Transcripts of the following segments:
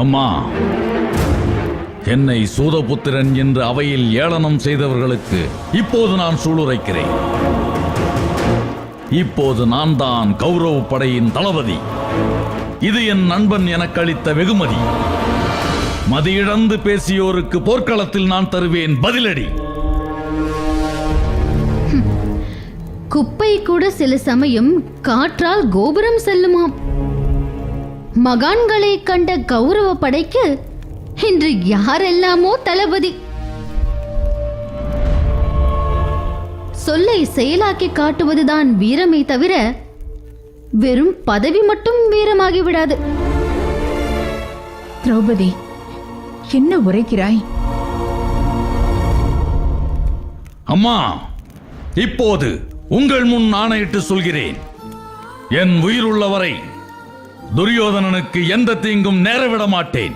அம்மா, என்னை சூதபுத்திரன் என்று அவையில் ஏளனம் செய்தவர்களுக்கு இப்போது நான் சூளுரைக்கிறேன். இப்போது நான் தான் கௌரவ படையின் தளபதி. இது என் நண்பன் எனக்கு அளித்த வெகுமதி. மதியிழந்து பேசியோருக்கு போர்க்களத்தில் நான் தருவேன் பதிலடி. குப்பை கூட சில சமயம் காற்றால் கோபுரம் செல்லுமாம். மகான்களை கண்ட கௌரவ படைக்கு இன்று யாரெல்லாமோ தளபதி. சொல்லை செயலாக்கி காட்டுவதுதான் வீரமே தவிர வெறும் பதவி மட்டும் வீரமாகி விடாது. திரௌபதி, என்ன உரைக்கிறாய்? அம்மா, இப்போது உங்கள் முன் ஆணையிட்டு சொல்கிறேன். என் உயிருள்ளவரை துரியோதனனுக்கு எந்த தீங்கும் நேரவிட மாட்டேன்.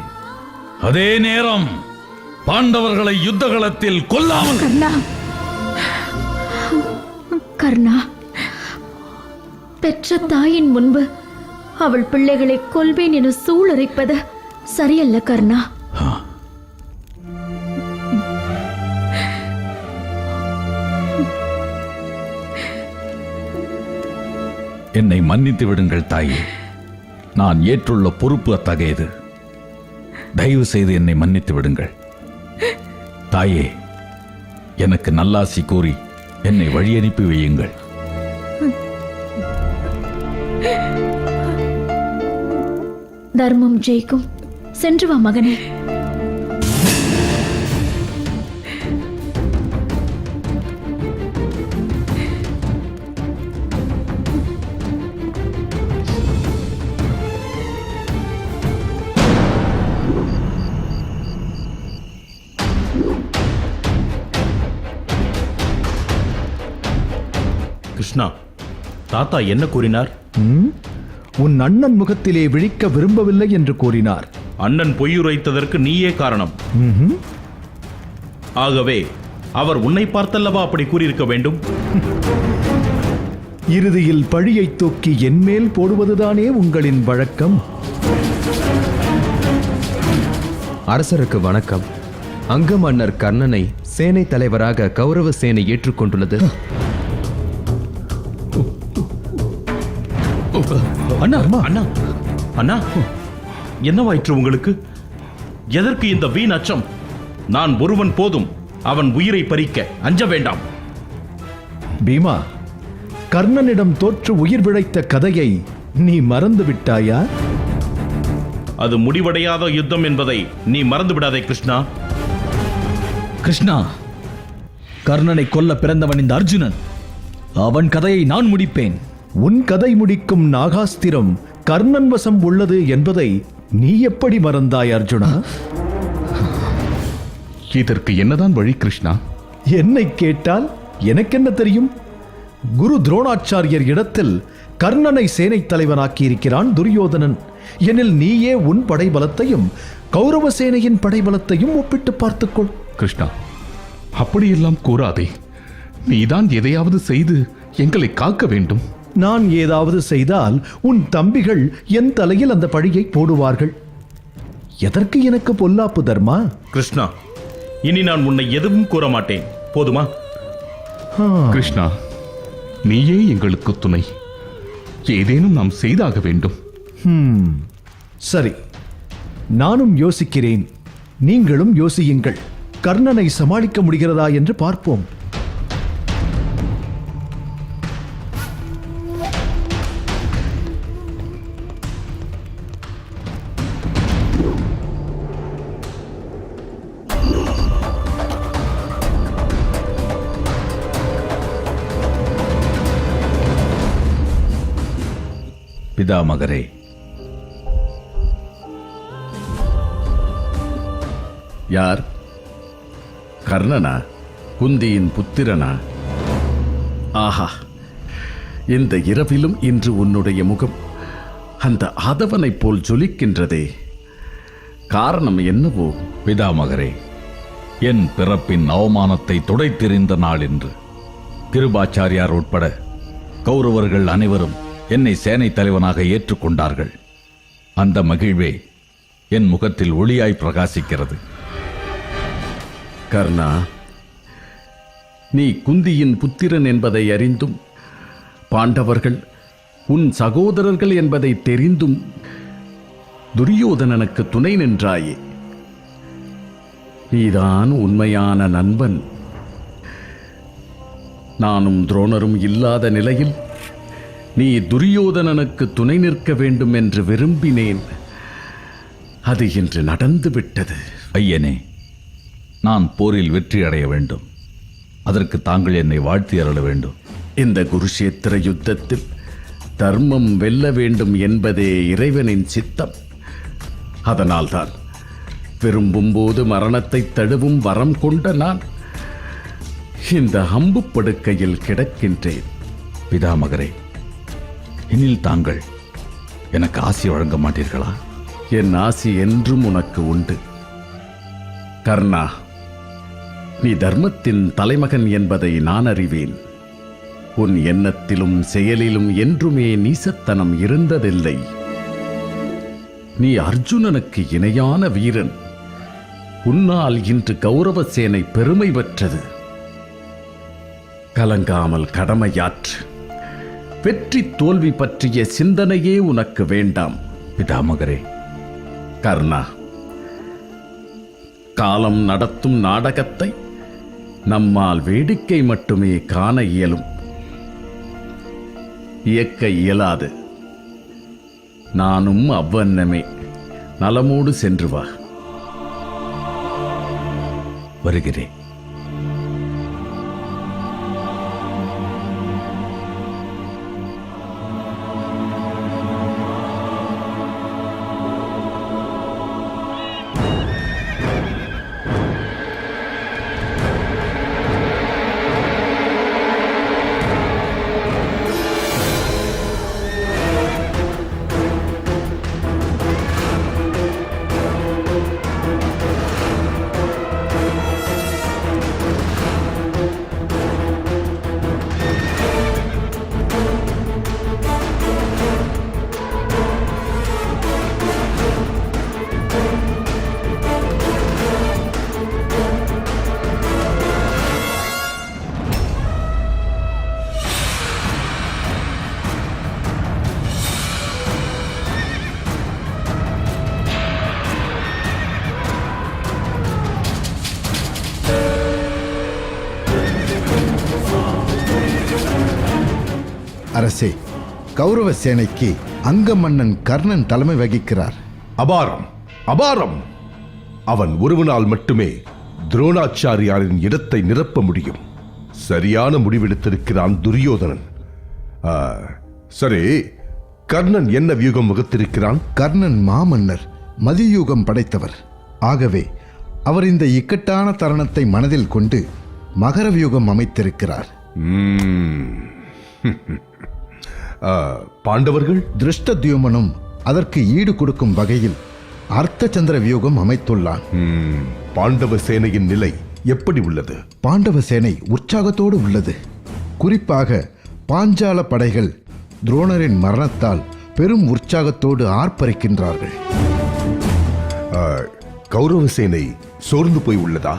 அதே நேரம் பாண்டவர்களை யுத்தகளத்தில் கொல்லாமல். கர்ணா, பெற்ற தாயின் முன்பு அவள் பிள்ளைகளை கொல்வேன் என சூளுரைப்பது சரியல்ல கர்ணா. என்னை மன்னித்து விடுங்கள் தாயே. நான் ஏற்றுள்ள பொறுப்பு அத்தகையது. தயவு செய்து என்னை மன்னித்து விடுங்கள் தாயே. எனக்கு நல்லாசி கூறி என்னை வழியனுப்பி வையுங்கள். தர்மம் ஜெயிக்கும். சென்று வா மகனே. கிருஷ்ணா, தாத்தா என்ன கூறினார்? உன் அண்ணன் முகத்திலே விழிக்க விரும்பவில்லை என்று கூறினார். அண்ணன் பொய்யுரைத்ததற்கு நீயே காரணம். ஆகவே அவர் உன்னை பார்த்தல்லவா அப்படி கூறியிருக்க வேண்டும். இறுதியில் பழியை தூக்கி என்மேல் போடுவதுதானே உங்களின் வழக்கம். அரசருக்கு வணக்கம். அங்க மன்னர் கர்ணனை சேனை தலைவராக கௌரவ சேனை ஏற்றுக்கொண்டுள்ளது. அண்ணா, அண்ணா, அண்ணா, என்னவாயிற்று உங்களுக்கு? எதற்கு இந்த வீண் அச்சம்? நான் ஒருவன் போதும் அவன் உயிரை பறிக்க. அஞ்ச வேண்டாம். பீமா, கர்ணனிடம் தோற்று உயிர் பிழைத்த கதையை நீ மறந்து விட்டாயா? அது முடிவடையாத யுத்தம் என்பதை நீ மறந்து விடாதே கிருஷ்ணா. கிருஷ்ணா, கர்ணனை கொல்ல பிறந்தவன் இந்த அர்ஜுனன். அவன் கதையை நான் முடிப்பேன். உன் கதை முடிக்கும் நாகாஸ்திரம் கர்ணன் வசம் உள்ளது என்பதை நீ எப்படி மறந்தாய் அர்ஜுனா? இதற்கு என்னதான் வழி கிருஷ்ணா? என்னை கேட்டால் எனக்கென்ன தெரியும்? குரு துரோணாச்சாரியர் இடத்தில் கர்ணனை சேனை தலைவனாக்கி இருக்கிறான் துரியோதனன். எனில் நீயே உன் படைபலத்தையும் கௌரவ சேனையின் படைபலத்தையும் ஒப்பிட்டு பார்த்துக்கொள். கிருஷ்ணா, அப்படியெல்லாம் கூறாதே. நீதான் எதையாவது செய்து எங்களை காக்க வேண்டும். நான் ஏதாவது செய்தால் உன் தம்பிகள் என் தலையில் அந்த பழியை போடுவார்கள். எதற்கு எனக்கு பொல்லாப்பு தர்மா? கிருஷ்ணா, இனி நான் உன்னை எதுவும் கூற மாட்டேன். போதுமா? கிருஷ்ணா, நீயே எங்களுக்கு துணை. ஏதேனும் நாம் செய்தாக வேண்டும். சரி, நானும் யோசிக்கிறேன், நீங்களும் யோசியுங்கள். கர்ணனை சமாளிக்க முடிகிறதா என்று பார்ப்போம். பிதாமகரே, யார்? கர்ணனா? குந்தியின் புத்திரனா? ஆஹா, இந்த இரவிலும் இன்று உன்னுடைய முகம் அந்த ஆதவனைப் போல் ஜொலிக்கின்றதே. காரணம் என்னவோ? பிதாமகரே, என் பிறப்பின் அவமானத்தை துடைத்தெறிந்த நாள் என்று கிருபாச்சாரியார் உட்பட கௌரவர்கள் அனைவரும் என்னை சேனை தலைவனாக ஏற்றுக்கொண்டார்கள். அந்த மகிழ்வே என் முகத்தில் ஒளியாய் பிரகாசிக்கிறது. கர்ணா, நீ குந்தியின் புத்திரன் என்பதை அறிந்தும் பாண்டவர்கள் உன் சகோதரர்கள் என்பதை தெரிந்தும் துரியோதனனுக்கு துணை நின்றாயே. நீதான் உண்மையான நண்பன். நானும் துரோணரும் இல்லாத நிலையில் நீ துரியோதனனுக்கு துணை நிற்க வேண்டும் என்று விரும்பினேன். அது இன்று நடந்துவிட்டது. ஐயனே, நான் போரில் வெற்றி அடைய வேண்டும். அதற்கு தாங்கள் என்னை வாழ்த்தி அருள வேண்டும். இந்த குருஷேத்திர யுத்தத்தில் தர்மம் வெல்ல வேண்டும் என்பதே இறைவனின் சித்தம். அதனால்தான் விரும்பும் போது மரணத்தை தழுவும் வரம் கொண்ட நான் இந்த அம்பு படுக்கையில் கிடக்கின்றேன். பிதாமகரே, எனில் தாங்கள் எனக்கு ஆசி வழங்க மாட்டீர்களா? என் ஆசி என்றும் உனக்கு உண்டு. கர்ணா, நீ தர்மத்தின் தலைமகன் என்பதை நான் அறிவேன். உன் எண்ணத்திலும் செயலிலும் என்றுமே நீசத்தனம் இருந்ததில்லை. நீ அர்ஜுனனுக்கு இணையான வீரன். உன்னால் இன்று கௌரவ சேனை பெருமை பெற்றது. கலங்காமல் கடமையாற்று. வெற்றி தோல்வி பற்றிய சிந்தனையே உனக்கு வேண்டாம். பிதாமகரே. கர்ணா, காலம் நடத்தும் நாடகத்தை நம்மால் வேடிக்கை மட்டுமே காண இயலும், இயக்க இயலாது. நானும் அவ்வண்ணமே. நலமோடு சென்று வா. வருகிறேன். அரசே, கௌரவ சேனைக்கு அங்க மன்னன் கர்ணன் தலைமை வகிக்கிறார். அபாரம், அபாரம்! அவன் ஒருவனால் மட்டுமே துரோணாச்சாரியாரின் இடத்தை நிரப்ப முடியும். சரியான முடிவெடுத்திருக்கிறான் துரியோதனன். சரி, கர்ணன் என்ன வியூகம் வகுத்திருக்கிறான்? கர்ணன் மாமன்னர், மதியூகம் படைத்தவர். ஆகவே அவர் இந்த இக்கட்டான தருணத்தை மனதில் கொண்டு மகர வியூகம் அமைத்திருக்கிறார். பாண்டவர்கள்? திருஷ்டத்யுமனும் அதற்கு ஈடு கொடுக்கும் வகையில் அர்த்த சந்திர வியூகம் அமைத்துள்ளான். பாண்டவ சேனையின் நிலை எப்படி உள்ளது? பாண்டவ சேனை உற்சாகத்தோடு உள்ளது. குறிப்பாக பாஞ்சால படைகள் துரோணரின் மரணத்தால் பெரும் உற்சாகத்தோடு ஆர்ப்பரிக்கின்றார்கள். கௌரவ சேனை சோர்ந்து போய் உள்ளதா?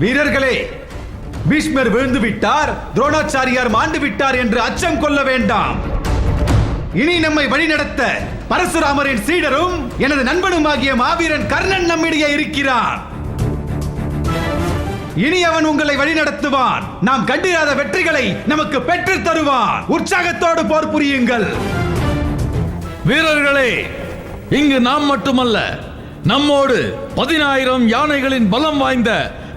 வீரர்களே, பீஷ்மர் விழுந்து விட்டார், துரோணாச்சாரியார் மாண்டு விட்டார் என்று அச்சம் கொள்ள வேண்டாம். இனி நம்மை வழிநடத்த பரசுராமரின் சீடரும் எனது நண்பனுமாகிய மாவீரன் கர்ணன் நம்மிடையே இருக்கிறான். இனி அவன் உங்களை வழிநடத்துவான். நாம் கண்டிராத வெற்றிகளை நமக்கு பெற்றுத் தருவான். உற்சாகத்தோடு போர் புரியுங்கள். வீரர்களே, இங்கு நாம் மட்டுமல்ல, நம்மோடு 10,000 யானைகளின் பலம் வாய்ந்த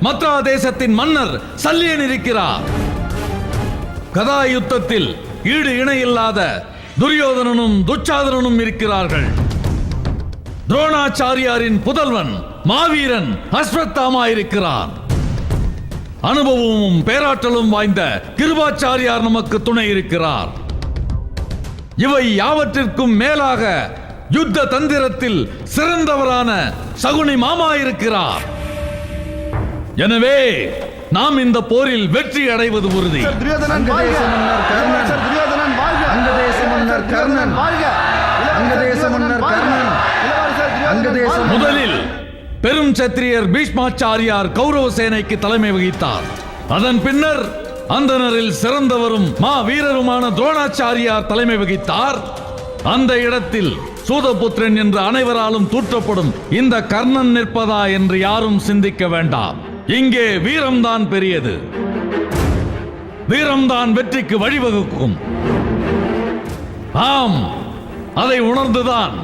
மத்ரா தேசத்தின் மன்னர் சல்லியன் இருக்கிறார். கதா யுத்தத்தில் ஈடு இணையில்லாத துரியோதனனும் துச்சாதனனும் இருக்கிறார்கள். துரோணாச்சாரியாரின் புதல்வன் மாவீரன் அஸ்வத்தாமா இருக்கிறார். அனுபவமும் பேராற்றலும் வாய்ந்த கிருபாச்சாரியார் நமக்கு துணை இருக்கிறார். இவை யாவற்றிற்கும் மேலாக யுத்த தந்திரத்தில் சிறந்தவரான சகுனி மாமா இருக்கிறார். எனவே நாம் இந்த போரில் வெற்றி அடைவது உறுதி. முதலில் பெரும் சத்திரியர் பீஷ்மாச்சாரியார் கௌரவ சேனைக்கு தலைமை வகித்தார். அதன் பின்னர் அந்தனரில் சிறந்தவரும் மா வீரருமான துரோணாச்சாரியார் தலைமை வகித்தார். அந்த இடத்தில் சூதபுத்திரன் என்று அனைவராலும் தூற்றப்படும் இந்த கர்ணன் நிற்பதா என்று யாரும் சிந்திக்க வேண்டாம். இங்கே வீரம்தான் பெரியது. வீரம்தான் வெற்றிக்கு வழிவகுக்கும். ஆம், அதை உணர்ந்துதான்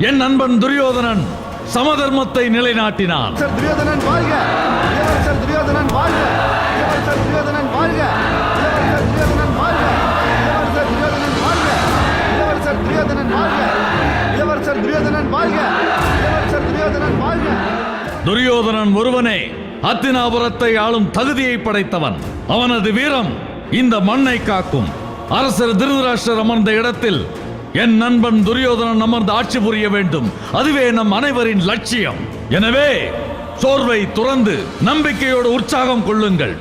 என் நண்பன் துரியோதனன் சமதர்மத்தை நிலைநாட்டினான். துரியோதனன் ஒருவனே அத்தினாபுரத்தை ஆளும் தகுதியை படைத்தவன். அவனது வீரம் இந்த மண்ணை காக்கும். அரசர் திருதராஷ்டிரர் அமர்ந்த இடத்தில் என் நண்பன் துரியோதனன் அமர்ந்து ஆட்சி புரிய வேண்டும். அதுவே நம் அனைவரின் லட்சியம். எனவே சோர்வை துறந்து நம்பிக்கையோடு உற்சாகம் கொள்ளுங்கள்.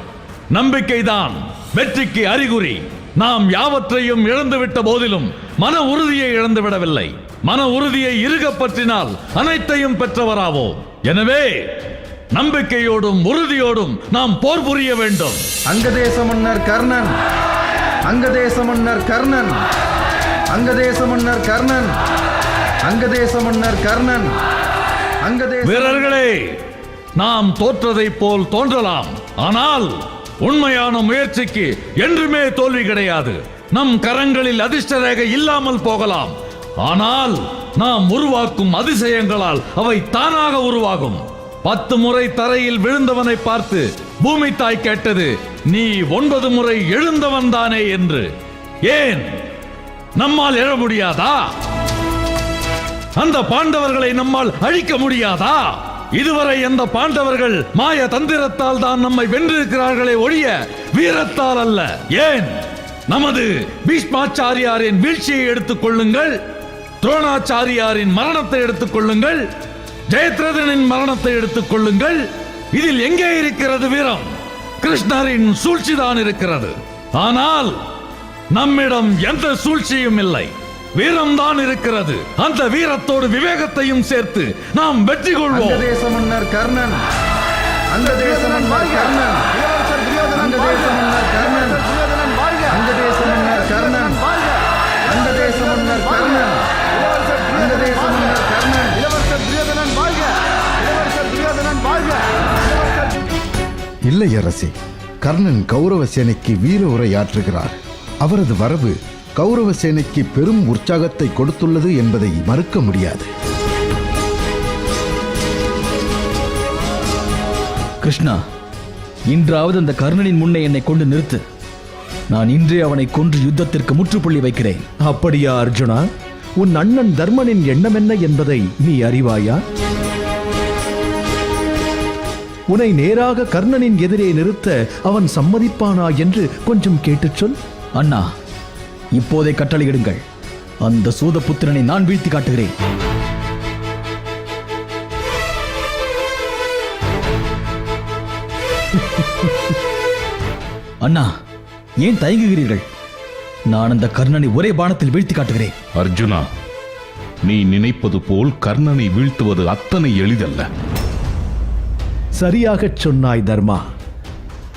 நம்பிக்கைதான் வெற்றிக்கு அறிகுறி. நாம் யாவற்றையும் இழந்துவிட்ட போதிலும் மன உறுதியை இழந்துவிடவில்லை. மன உறுதியை இறுக பற்றினால் அனைத்தையும் பெற்றவராவோம். எனவே நம்பிக்கையோடும் உறுதியோடும் நாம் போர் புரிய வேண்டும். அங்கதேச மன்னர் கர்ணன், அங்கதேச மன்னர் கர்ணன், அங்கதேச மன்னர் கர்ணன், அங்கதேச மன்னர் கர்ணன், அங்கதேச. வீரர்களே, நாம் தோற்றதை போல் தோன்றலாம். ஆனால் உண்மையான முயற்சிக்கு என்றுமே தோல்வி கிடையாது. நம் கரங்களில் அதிர்ஷ்ட ரேகை இல்லாமல் போகலாம். ஆனால் நாம் உருவாக்கும் அதிசயங்களால் அவை தானாக உருவாகும். 10 முறை தரையில் விழுந்தவனை பார்த்து பூமி தாய் கேட்டது, நீ 9 முறை எழுந்தவன் தானே என்று. ஏன் நம்மால் எழ முடியாதா? அந்த பாண்டவர்களை நம்மால் அழிக்க முடியாதா? இதுவரை அந்த பாண்டவர்கள் மாய தந்திரத்தால் தான் நம்மை வென்றிருக்கிறார்களே ஒழிய வீரத்தால் அல்ல. ஏன் நமது பீஷ்மாச்சாரியாரின் வீழ்ச்சியை எடுத்துக் கொள்ளுங்கள், துரோணாச்சாரியாரின் மரணத்தை எடுத்துக் கொள்ளுங்கள், ஜெயத்ரதனின் மரணத்தை எடுத்துக் கொள்ளுங்கள். இதில் எங்கே இருக்கிறது வீரம்? கிருஷ்ணரின் சூழ்ச்சிதான் இருக்கிறது. ஆனால் நம்மிடம் எந்த சூழ்ச்சியும் இல்லை, வீரம்தான் இருக்கிறது. அந்த வீரத்தோடு விவேகத்தையும் சேர்த்து நாம் வெற்றி கொள்வோம். அங்கதேச மன்னர் கர்ணன், அங்கதேச மன்னர் கர்ணன், அங்கதேச மன்னர் கர்ணன், அங்கதேச மன்னர் கர்ணன், அங்கதேச மன்னர் கர்ணன், அங்கதேச மன்னர் கர்ணன், இளவரசர் துரியோதனன் வாழ்க, இளவரசர் துரியோதனன் வாழ்க. இல்லை அரசே, கர்ணன் கௌரவ சேனைக்கு வீர உரையாற்றுகிறார். அவரது வரவு கௌரவ சேனைக்கு பெரும் உற்சாகத்தை கொடுத்துள்ளது என்பதை மறுக்க முடியாது. கிருஷ்ணா, இன்றாவது அந்த கர்ணனின் முன்னே என்னை கொண்டு நிறுத்து. நான் இன்றே அவனை கொன்று யுத்தத்திற்கு முற்றுப்புள்ளி வைக்கிறேன். அப்படியா அர்ஜுனா? உன் அண்ணன் தர்மனின் எண்ணம் என்ன என்பதை நீ அறிவாயா? உன்னை நேராக கர்ணனின் எதிரே நிறுத்த அவன் சம்மதிப்பானா என்று கொஞ்சம் கேட்டுச் சொல். அண்ணா, இப்போதை கட்டளையிடுங்கள். அந்த சூதபுத்திரனை நான் வீழ்த்தி காட்டுகிறேன். அண்ணா, ஏன் தயங்குகிறீர்கள்? நான் அந்த கர்ணனை ஒரே பாணத்தில் வீழ்த்தி காட்டுகிறேன். அர்ஜுனா, நீ நினைப்பது போல் கர்ணனை வீழ்த்துவது அத்தனை எளிதல்ல. சரியாகச் சொன்னாய் தர்மா.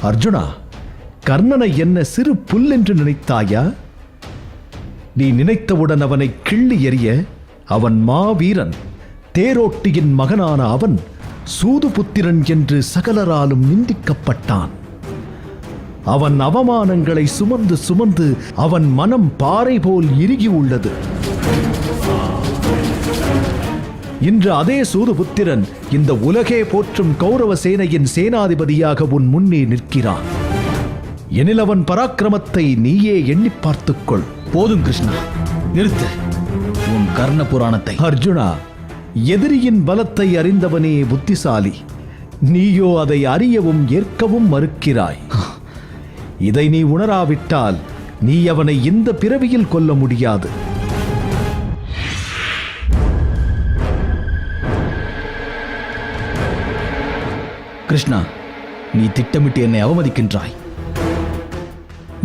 அர்ஜுனா, கர்ணனை என்ன சிறு புல் என்று நினைத்தாயா? நீ நினைத்தவுடன் அவனை கிள்ளி எறிய அவன் மாவீரன். தேரோட்டியின் மகனான அவன் சூதுபுத்திரன் என்று சகலராலும் நிந்திக்கப்பட்டான். அவன் அவமானங்களை சுமந்து சுமந்து அவன் மனம் பாறை போல் இறுகி உள்ளது. இன்று அதே சூதுபுத்திரன் இந்த உலகே போற்றும் கௌரவ சேனையின் சேனாதிபதியாக உன் முன்னே நிற்கிறான். எனில் அவன் பராக்கிரமத்தை நீயே எண்ணி பார்த்துக்கொள். போதும் கிருஷ்ணா, நிறுத்து உன் கர்ண புராணத்தை. அர்ஜுனா, எதிரியின் பலத்தை அறிந்தவனே புத்திசாலி. நீயோ அதை அறியவும் ஏற்கவும் மறுக்கிறாய். இதை நீ உணராவிட்டால் நீ அவனை இந்த பிறவியில் கொல்ல முடியாது. கிருஷ்ணா, நீ திட்டமிட்டு என்னை அவமதிக்கின்றாய்.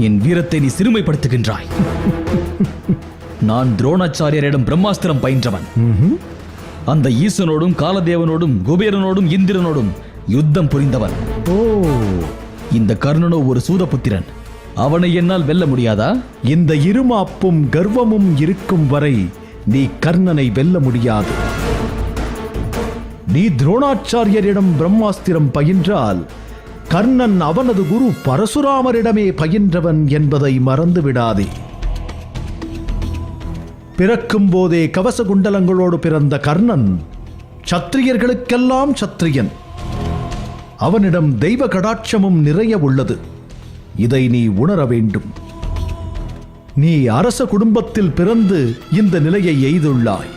என் வீரத்தை நீ சிறுமைப்படுத்துகின்றாய். நான் துரோணாச்சாரியரிடம் பிரம்மாஸ்திரம் பயின்றவன். அந்த ஈசனோடும் காலதேவனோடும் குபேரனோடும் இந்திரனோடும் யுத்தம் புரிந்தவன். இந்த கர்ணனோ ஒரு சூதபுத்திரன். அவனை என்னால் வெல்ல முடியாதா? இந்த இருமாப்பும் கர்வமும் இருக்கும் வரை நீ கர்ணனை வெல்ல முடியாது. நீ துரோணாச்சாரியரிடம் பிரம்மாஸ்திரம் பயின்றால் கர்ணன் அவனது குரு பரசுராமரிடமே பயின்றவன் என்பதை மறந்து விடாதே. பிறக்கும் போதே கவச குண்டலங்களோடு பிறந்த கர்ணன் சத்திரியர்களுக்கெல்லாம் சத்திரியன். அவனிடம் தெய்வ கடாட்சமும் நிறைய உள்ளது. இதை நீ உணர வேண்டும். நீ அரச குடும்பத்தில் பிறந்து இந்த நிலையை எய்துள்ளாய்.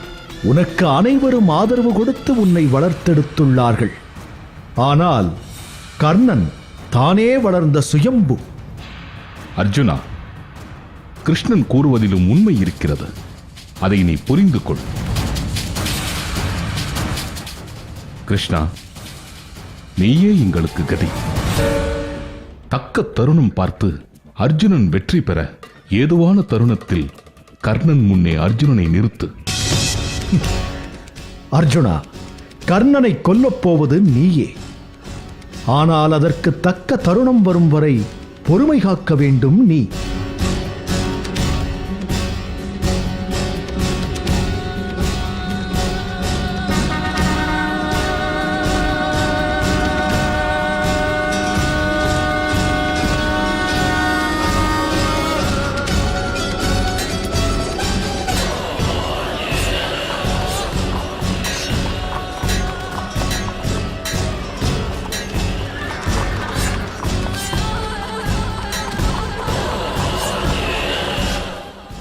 உனக்கு அனைவரும் ஆதரவு கொடுத்து உன்னை வளர்த்தெடுத்துள்ளார்கள். ஆனால் கர்ணன் தானே வளர்ந்த சுயம்பு. அர்ஜுனா, கிருஷ்ணன் கூறுவதிலும் உண்மை இருக்கிறது. அதை நீ புரிந்து கொள். கிருஷ்ணா, நீயே எங்களுக்கு கதி. தக்க தருணம் பார்த்து அர்ஜுனன் வெற்றி பெற ஏதுவான தருணத்தில் கர்ணன் முன்னே அர்ஜுனனை நிறுத்து. அர்ஜுனா, கர்ணனை கொல்லப் போவது நீயே. ஆனால் அதற்கு தக்க தருணம் வரும் வரை பொறுமை காக்க வேண்டும் நீ.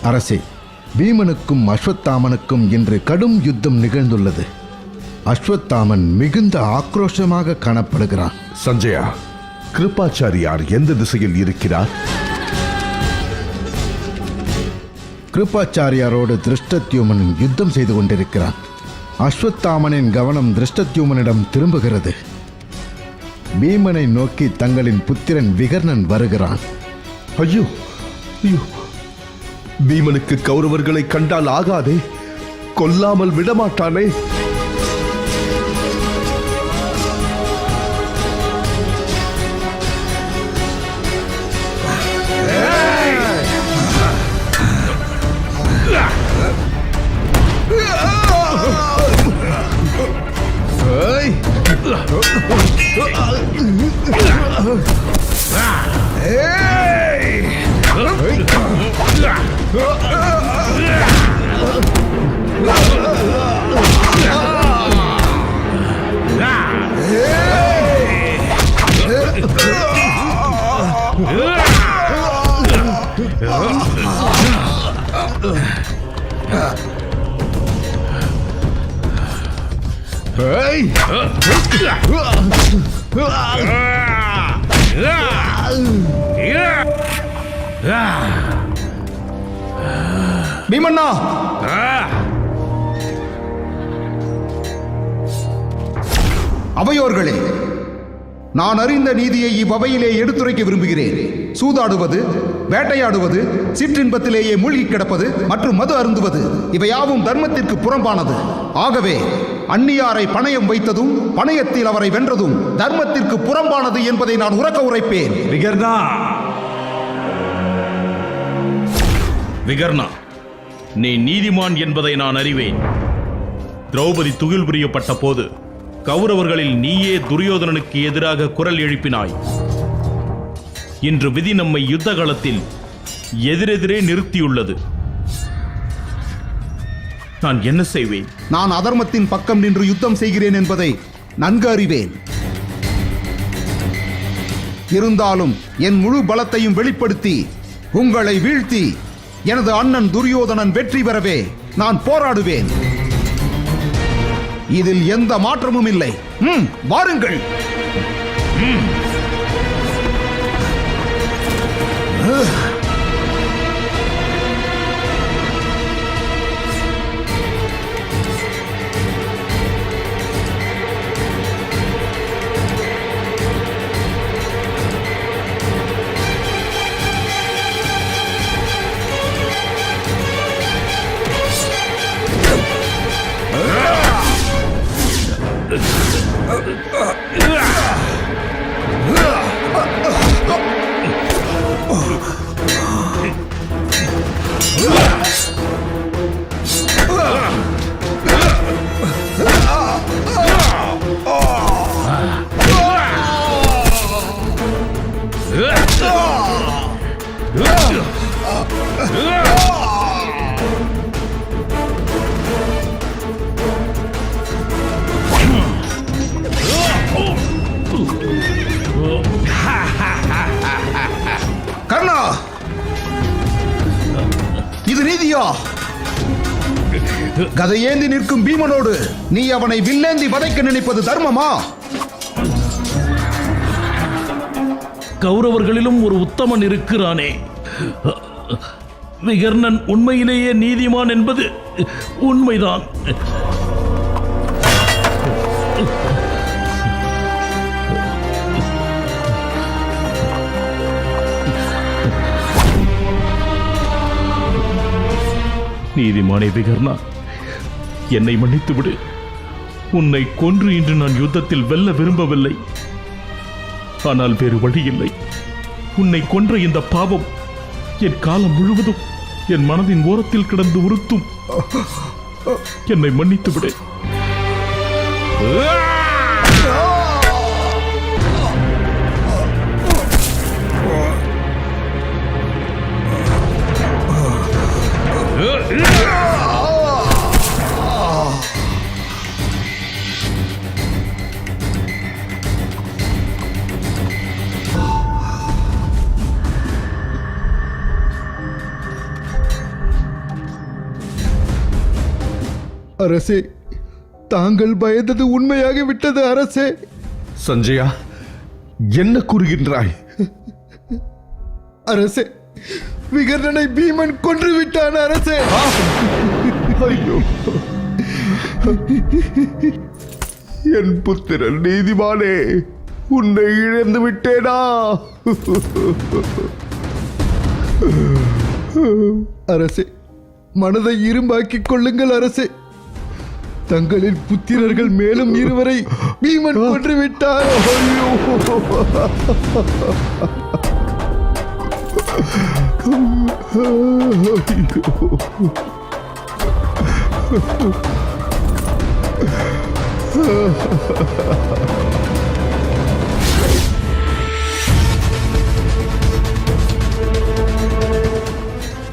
அரசே, பீமனுக்கும் அஸ்வத்தாமனுக்கும் இன்று கடும் யுத்தம் நிகழ்ந்துள்ளது. அஸ்வத்தாமன் மிகுந்த ஆக்ரோஷமாக காணப்படுகிறான். சஞ்சயா, கிருபாச்சாரியார் எந்த திசையில் இருக்கிறார்? கிருபாச்சாரியாரோடு திருஷ்டத்யுமன் யுத்தம் செய்து கொண்டிருக்கிறான். அஸ்வத்தாமனின் கவனம் திருஷ்டத்யுமனிடம் திரும்புகிறது. பீமனை நோக்கி தங்களின் புத்திரன் விகர்ணன் வருகிறான். ஐயோ ஐயோ, பீமனுக்கு கௌரவர்களை கண்டால் ஆகாதே, கொல்லாமல் விடமாட்டானே. பீமண்ணா, அவையோர்களே, நான் அறிந்த நீதியை இவ்வவையிலே எடுத்துரைக்க விரும்புகிறேன். சூதாடுவது, வேட்டையாடுவது, சிற்றின்பத்திலேயே மூழ்கி கிடப்பது மற்றும் மது அருந்துவது இவையாவும் தர்மத்திற்கு புறம்பானது. ஆகவே அந்நியாரை பணயம் வைத்ததும் பணயத்தில் அவரை வென்றதும் தர்மத்திற்கு புறம்பானது என்பதை நான் உரக்க உரைப்பேன். விகர்ணா, நீ நீதிமான் என்பதை நான் அறிவேன். திரௌபதி துகில் புரியப்பட்ட போது கௌரவர்களில் நீயே துரியோதனனுக்கு எதிராக குரல் எழுப்பினாய். இன்று விதி நம்மை யுத்த களத்தில் எதிரெதிரே நிறுத்தியுள்ளது. நான் என்ன செய்வேன்? நான் அதர்மத்தின் பக்கம் நின்று யுத்தம் செய்கிறேன் என்பதை நன்கு அறிவேன். இருந்தாலும் என் முழு பலத்தையும் வெளிப்படுத்தி உங்களை வீழ்த்தி எனது அண்ணன் துரியோதனன் வெற்றி பெறவே நான் போராடுவேன். இதில் எந்த மாற்றமும் இல்லை. வாருங்கள். இது நீதியா? கதையேந்தி நிற்கும் பீமனோடு நீ அவனை வில்லேந்தி வதைக்க நினைப்பது தர்மமா? கௌரவர்களிலும் ஒரு உத்தமன் இருக்கிறானே. விகர்ணன் உண்மையிலேயே நீதிமான் என்பது உண்மைதான். நீதிமானே விகர்ணா, என்னை மன்னித்து விடு. உன்னை கொன்று இன்று நான் யுத்தத்தில் வெல்ல விரும்பவில்லை. ஆனால் வேறு வழி இல்லை. உன்னை கொன்ற இந்த பாவம் என் காலம் முழுவதும் என் மனதின் ஓரத்தில் கிடந்து உறுத்தும். என்னை மன்னித்து விடு. அரசே, தாங்கள் பயந்தது உண்மையாகி விட்டது அரசே. சஞ்சயா, என்ன கூறுகின்றாய்? அரசே, விகர்ணனை பீமன் கொன்று விட்டான் அரசே. ஐயோ, என் புத்திரன் நீதிமானே, உன்னை இழந்து விட்டேனா? அரசே, மனதை இரும்பாக்கிக் கொள்ளுங்கள் அரசே. தங்களின் புத்திரர்கள் மேலும் இருவரை பீமன் கொன்று விட்டார்.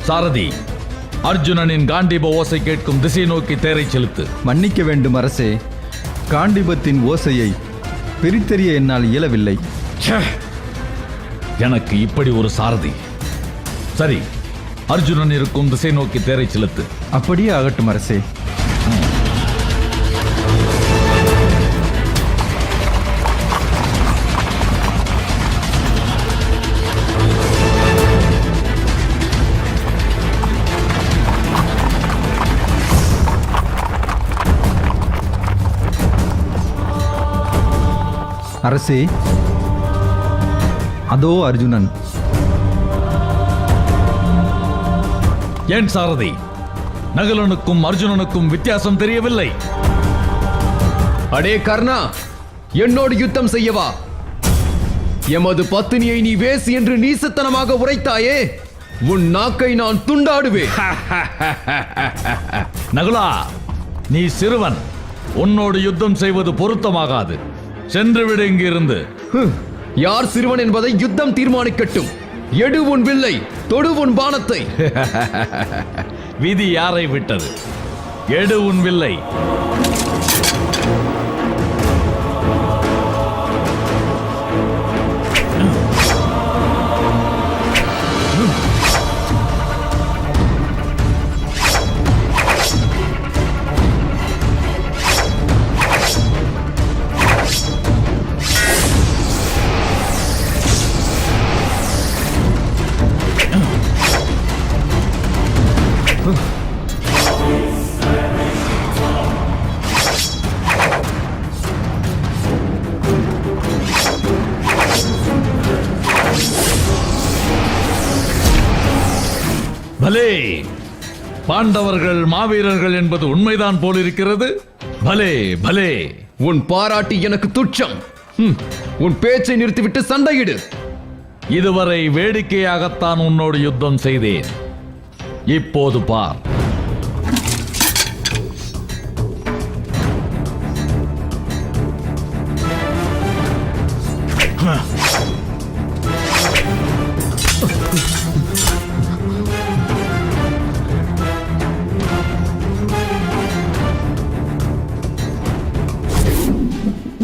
சாரதி, அர்ஜுனனின் காண்டீப ஓசை கேட்கும் திசை நோக்கி தேரை செலுத்து. மன்னிக்க வேண்டும் அரசே, காண்டீபத்தின் ஓசையை பிரித்தறிய என்னால் இயலவில்லை. எனக்கு இப்படி ஒரு சாரதி. சரி, அர்ஜுனன் இருக்கும் திசை நோக்கி தேரை செலுத்து. அப்படியே ஆகட்டும் அரசே. அரசே, அதோ அர்ஜுனன். ஏன் சாரதி, நகுலனுக்கும் அர்ஜுனனுக்கும் வித்தியாசம் தெரியவில்லை? அடே கர்ணா, என்னோடு யுத்தம் செய்யவா? எமது பத்தினியை நீ வேசி என்று நீசத்தனமாக உரைத்தாயே, உன் நாக்கை நான் துண்டாடுவேன். நகுலா, நீ சிறுவன். உன்னோடு யுத்தம் செய்வது பொருத்தமாகாது. சென்றுவிடு இங்கிருந்து. யார் சிறுவன் என்பதை யுத்தம் தீர்மானிக்கட்டும். எடு உன் வில்லை, தொடு உன் பானத்தை. விதி யாரை விட்டது? எடு உன் வில்லை. பலே, பாண்டவர்கள் மாவீரர்கள் என்பது உண்மைதான் போலிருக்கிறது. பலே பலே. உன் பாராட்டி எனக்கு துச்சம். உன் பேச்சை நிறுத்திவிட்டு சண்டையிடு. இதுவரை வேடிக்கையாகத்தான் உன்னோடு யுத்தம் செய்தேன். இப்போது பார்.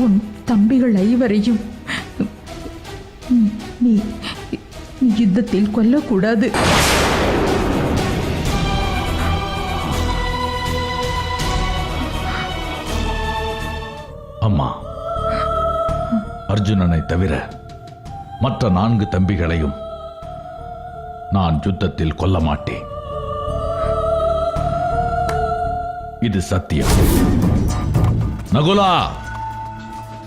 உன் தம்பிகள் ஐவரையும் நீ யுத்தத்தில் கொல்லக்கூடாது. அர்ஜுனனை தவிர மற்ற 4 தம்பிகளையும் நான் யுத்தத்தில் கொல்ல மாட்டேன். இது சத்தியம். நகுலா,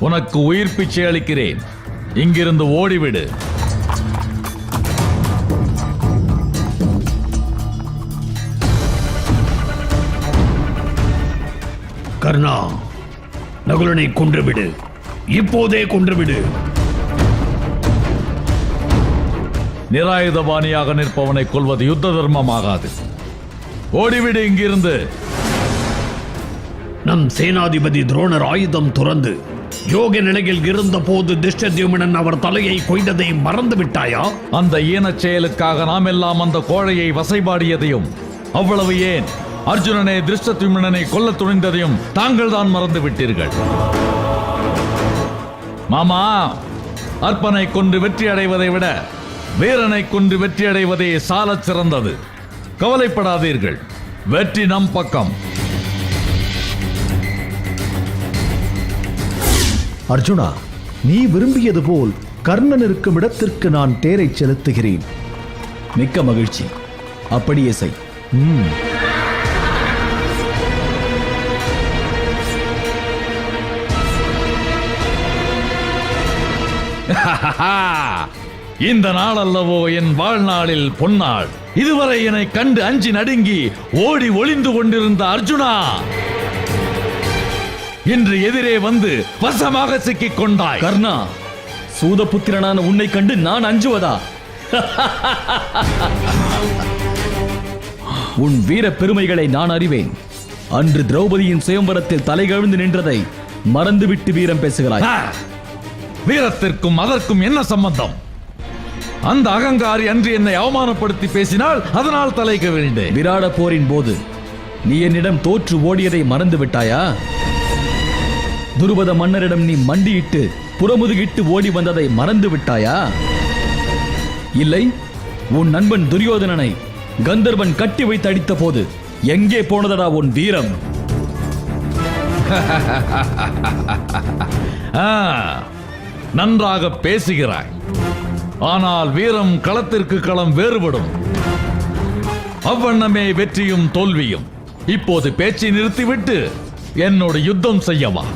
உனக்கு உயிர் பிச்சை அளிக்கிறேன். இங்கிருந்து ஓடிவிடு. கர்ணா, நகுலனை கொன்றுவிடு. இப்போதே கொன்றுவிடு. நிராயுதபாணியாக நிற்பவனை கொல்வது யுத்த தர்மமாகாது. ஓடிவிடு இங்கிருந்து. நம் சேனாதிபதி துரோணர் ஆயுதம் துறந்து யோக நிலையில் இருந்த போது திருஷ்டத்யும்னன் அவர் தலையை கொய்ததை மறந்து விட்டாயா? அந்த ஈனச் செயலுக்காக நாம் எல்லாம் அந்த கோழையை வசைபாடியதையும், அவ்வளவு ஏன் அர்ஜுனனை திருஷ்டத்யும்னனை கொல்ல துணிந்ததையும் தாங்கள் தான் மறந்து விட்டீர்கள். மாமா, அற்பனை கொண்டு வெற்றி அடைவதை விட வீரனை கொண்டு வெற்றி அடைவதே சாலச் சிறந்தது. கவலைப்படாதீர்கள், வெற்றி நம் பக்கம். அர்ஜுனா, நீ விரும்பியது போல் கர்ணன் இருக்கும் இடத்திற்கு நான் தேரை செலுத்துகிறேன். மிக்க மகிழ்ச்சி. அப்படியே செய். இந்த நாள் அல்லவோ என் வாழ்நாளில் பொன்னாள். இதுவரை என்னை கண்டு அஞ்சி நடுங்கி ஓடி ஒளிந்து கொண்டிருந்த அர்ஜுனா, இன்று எதிரே வந்து வசமாக சிக்கிக் கொண்டாய். கர்ணா, சூதபுத்திரனான உன்னை கண்டு நான் அஞ்சுவதா? உன் வீர பெருமைகளை நான் அறிவேன். அன்று திரௌபதியின் சுயம்பரத்தில் தலைகவிழ்ந்து நின்றதை மறந்துவிட்டு வீரம் பேசுகிறாய். வீரத்திற்கும் அதற்கும் என்ன சம்பந்தம்? அந்த அகங்காரி அன்று என்னை அவமானப்படுத்தி பேசினால் அதனால் தலை கவிழ்ந்தேன். விராட போரின் போது நீ என்னிடம் தோற்று ஓடியதை மறந்து விட்டாயா? துருபத மன்னரிடம் நீ மண்டியிட்டு புறமுதுகிட்டு ஓடி வந்ததை மறந்து விட்டாயா? இல்லை, உன் நண்பன் துரியோதனனை கந்தர்வன் கட்டி வைத்து அடித்த போது எங்கே போனதடா உன் வீரம்? நன்றாக பேசுகிறாய். ஆனால் வீரம் களத்திற்கு களம் வேறுபடும். அவ்வண்ணமே வெற்றியும் தோல்வியும். இப்போது பேச்சை நிறுத்திவிட்டு என்னோட யுத்தம் செய்யவா?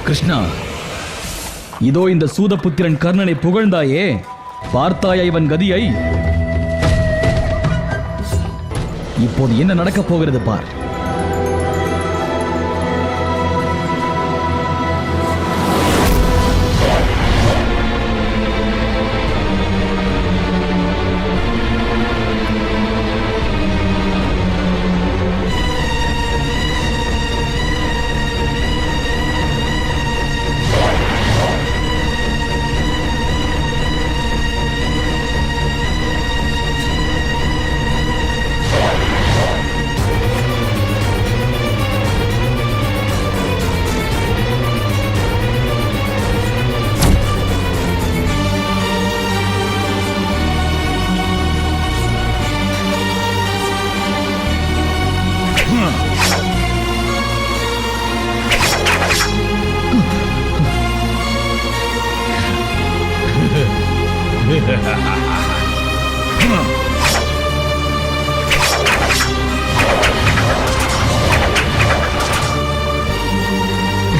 கிருஷ்ணா, இதோ இந்த சூதபுத்திரன் கர்ணனை புகழ்ந்தாயே, பார்த்தாயா இவன் கதியை? இப்போது என்ன நடக்கப் போகிறது பார்.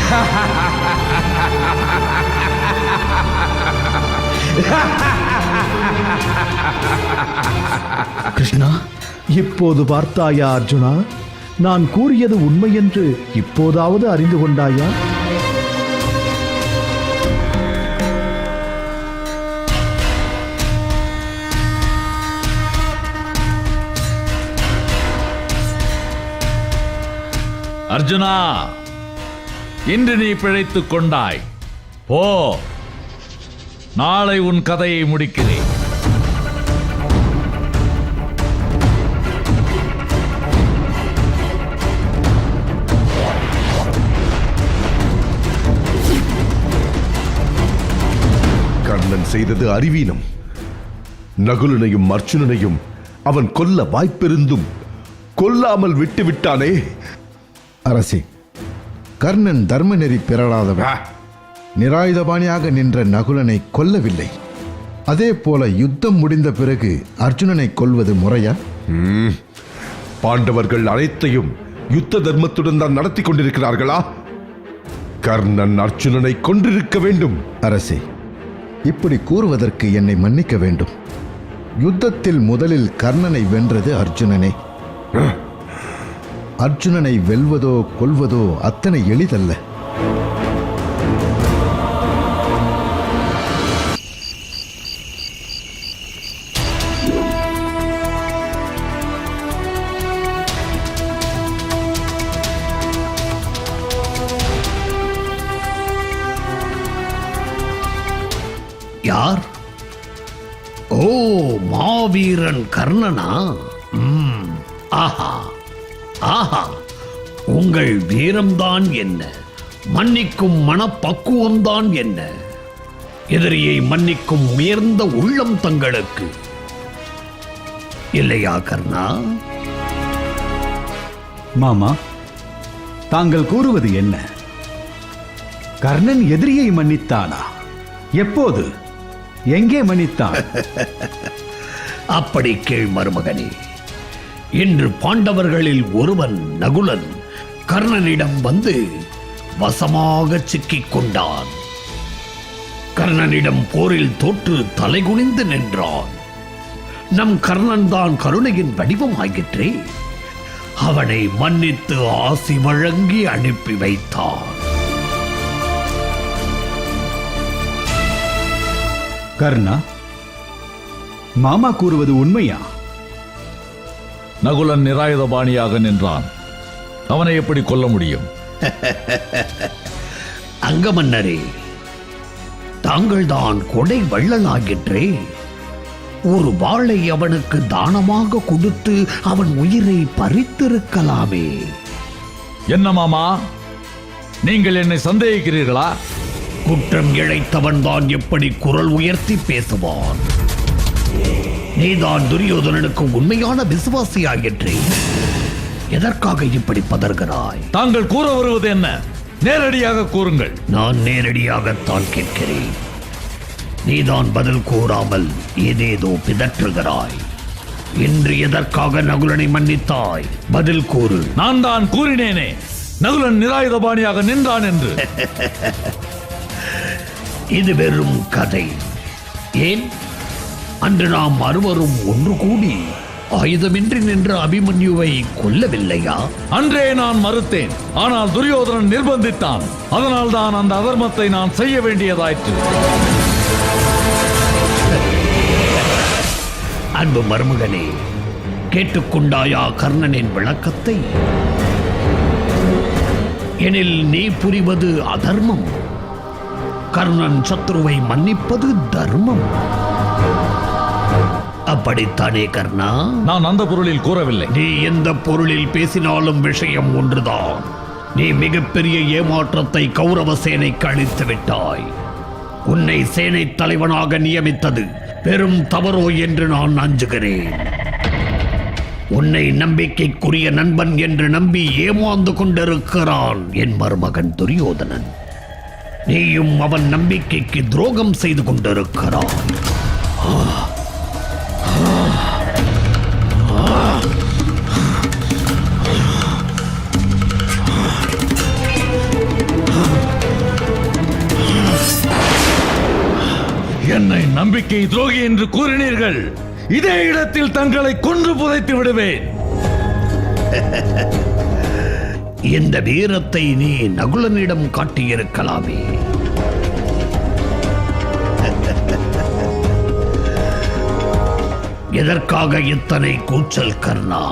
Ha ha ha ha! Krishna, இப்போது பார்த்தாயா அர்ஜுனா? நான் கூறியது உண்மை என்று இப்போதாவது அறிந்து கொண்டாயா? அர்ஜுனா, இன்று நீ பிழைத்துக் கொண்டாய். போ, நாளை உன் கதையை முடிக்கிறேன். கர்ணன் செய்தது அறிவீனம். நகுலனையும் அர்ஜுனனையும் அவன் கொல்ல வாய்ப்பிருந்தும் கொல்லாமல் விட்டுவிட்டானே. அரசே, கர்ணன் தர்மநெறி பிறழாதவன். நிராயுதபாணியாக நின்ற நகுலனை கொல்லவில்லை. அதே போல யுத்தம் முடிந்த பிறகு அர்ஜுனனை கொல்வது முறையா? பாண்டவர்கள் அனைத்தையும் யுத்த தர்மத்துடன் தான் நடத்தி கொண்டிருக்கிறார்களா? கர்ணன் அர்ஜுனனை கொன்றிருக்க வேண்டும். அரசே, இப்படி கூறுவதற்கு என்னை மன்னிக்க வேண்டும். யுத்தத்தில் முதலில் கர்ணனை வென்றது அர்ஜுனனே. அர்ஜுனனை வெல்வதோ கொல்வதோ அத்தனை எளிதல்ல. யார்? ஓ, மாவீரன் கர்ணனா? ஆஹா ஆஹா, உங்கள் வீரம்தான் என்ன, மன்னிக்கும் மனப்பக்குவம்தான் என்ன, எதிரியை மன்னிக்கும் உயர்ந்த உள்ளம் தங்களுக்கு இல்லையா கர்ணா? மாமா, தாங்கள் கூறுவது என்ன? கர்ணன் எதிரியை மன்னித்தானா? எப்போது? எங்கே மன்னித்தான்? அப்படி கேள் மருமகனே. இன்று பாண்டவர்களில் ஒருவன் நகுலன் கர்ணனிடம் வந்து வசமாக சிக்கிக் கொண்டான். கர்ணனிடம் போரில் தோற்று தலைகுனிந்து நின்றான். நம் கர்ணன் தான் கருணையின் வடிவம் ஆகிற்றே. அவனை மன்னித்து ஆசி வழங்கி அனுப்பி வைத்தான். கர்ணா, மாமா கூறுவது உண்மையா? நகுலன் நிராயுதபாணியாக நின்றான். அவனை எப்படி கொல்ல முடியும்? அங்கமன்னரே, தாங்கள் தான் கொடை வள்ளலாகின்றே. ஒரு வாளை அவனுக்கு தானமாக கொடுத்து அவன் உயிரை பறித்திருக்கலாமே. என்ன மாமா, நீங்கள் என்னை சந்தேகிக்கிறீர்களா? குற்றம் இழைத்தவன் தான் எப்படி குரல் உயர்த்தி பேசுவான்? நீதான் துரியோதனனுக்கு உண்மையான விசுவாசியாகின்றே. எதற்காக இப்படி பதறுகிறாய்? தாங்கள் கூற வருவது என்ன? நேரடியாக கூறுங்கள். நான் நேரடியாகத்தான் கேட்கிறேன். நீதான் பதில் கூறாமல் ஏதேதோ பிதற்றுகிறாய். இன்று எதற்காக நகுலனை மன்னித்தாய்? பதில் கூறு. நான் தான் கூறினேனே, நகுலன் நிராயுதபாணியாக நின்றான் என்று. இது வெறும் கதை. ஏன், அன்று நாம் அறுவரும் ஒன்று கூடி ஆயுதமின்றி நின்ற அபிமன்யுவை கொல்லவில்லையா? அன்றே நான் மறுத்தேன். ஆனால் துரியோதனன் நிர்பந்தித்தான். அதனால் தான் அந்த அதர்மத்தை நான் செய்ய வேண்டியதாயிற்று. அன்பு மருமகனே, கேட்டுக்கொண்டாயா கர்ணனின் விளக்கத்தை? எனில் நீ புரிவது அதர்மம், கர்ணன் சத்ருவை மன்னிப்பது தர்மம். அப்படித்தானே கர்ணா? நான் அந்த பொருளில் கூறவில்லை. நீ எந்த பொருளில் பேசினாலும் விஷயம் ஒன்றுதான். நீ மிகப்பெரிய ஏமாற்றத்தை கௌரவ சேனைக்கு அளித்து விட்டாய். உன்னை சேனை தலைவனாக நியமித்தது பெரும் தவறோ என்று நான் அஞ்சுகிறேன். உன்னை நம்பிக்கைக்குரிய நண்பன் என்று நம்பி ஏமாந்து கொண்டிருக்கிறான் என் மருமகன் துரியோதனன். நீயும் அவன் நம்பிக்கைக்கு துரோகம் செய்து கொண்டிருக்கிறான். என்னை நம்பிக்கை துரோகி என்று கூறினீர்கள். இதே இடத்தில் தங்களை கொன்று புதைத்து விடுவேன். இந்த வீரத்தை நீ நகுலனிடம் காட்டியிருக்கலாமே. எதற்காக இத்தனை கூச்சல் கர்ணா?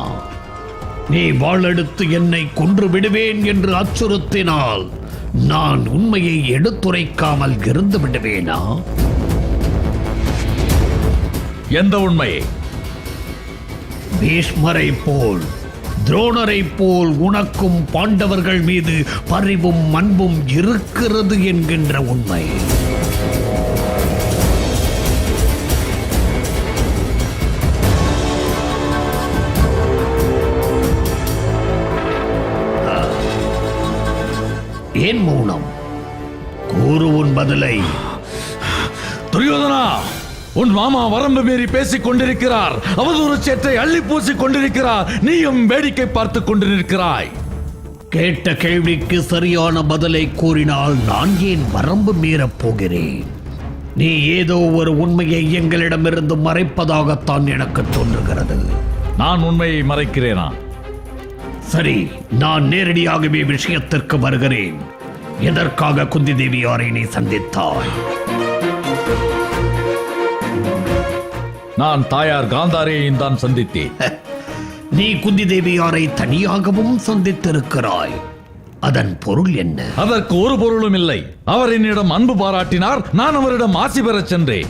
நீ வாளெடுத்து என்னை கொன்று விடுவேன் என்று அச்சுறுத்தினால் நான் உண்மையை எடுத்துரைக்காமல் இருந்து விடுவேனா? எந்த உண்மையை? பீஷ்மரை போல், துரோணரை போல் உனக்கும் பாண்டவர்கள் மீது பரிவும் அன்பும் இருக்கிறது என்கின்ற உண்மை. ஏன் மௌனம்? கூறு உன் பதிலை. துரியோதனா, உன் மாமா வரம்பு மீறி பேசிக் கொண்டிருக்கிறார். அவதூறு சேற்றை அள்ளி பூசிக் கொண்டிருக்கிறார். நீயும் வேடிக்கை பார்த்துக் கொண்டு நிற்கிறாய். கேட்ட கேள்விக்கு சரியான பதிலை கூறினால் நான் ஏன் வரம்பு மீறப் போகிறேன்? நீ ஏதோ ஒரு உண்மையை எங்களிடமிருந்து மறைப்பதாகத்தான் எனக்கு தோன்றுகிறது. நான் உண்மையை மறைக்கிறேனா? சரி, நான் நேரடியாகவே விஷயத்திற்கு வருகிறேன். எதற்காக குந்தி தேவியாரை நீ சந்தித்தாய்? நான் தாயார் காந்தாரியையும் தான் சந்தித்தேன். நீ குந்தி தேவியாரை தனியாகவும் சந்தித்திருக்கிறாய். அதன் பொருள் என்ன? அதற்கு ஒரு பொருளும் இல்லை. அவர் என்னிடம் அன்பு பாராட்டினார். நான் அவரிடம் ஆசி பெறச் சென்றேன்.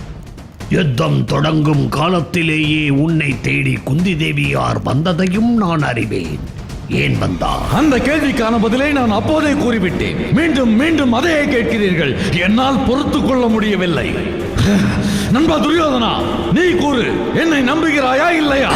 யுத்தம் தொடங்கும் காலத்திலேயே உன்னை தேடி குந்தி தேவியார் வந்ததையும் நான் அறிவேன். ஏன் வந்தார்? அந்த கேள்விக்கான பதிலை நான் அப்போதே கூறிவிட்டேன். மீண்டும் மீண்டும் அதையே கேட்கிறீர்கள். என்னால் பொறுத்துக் கொள்ள முடியவில்லை. நண்பா துரியோதனா, நீ கூறு, என்னை நம்புகிறாயா இல்லையா?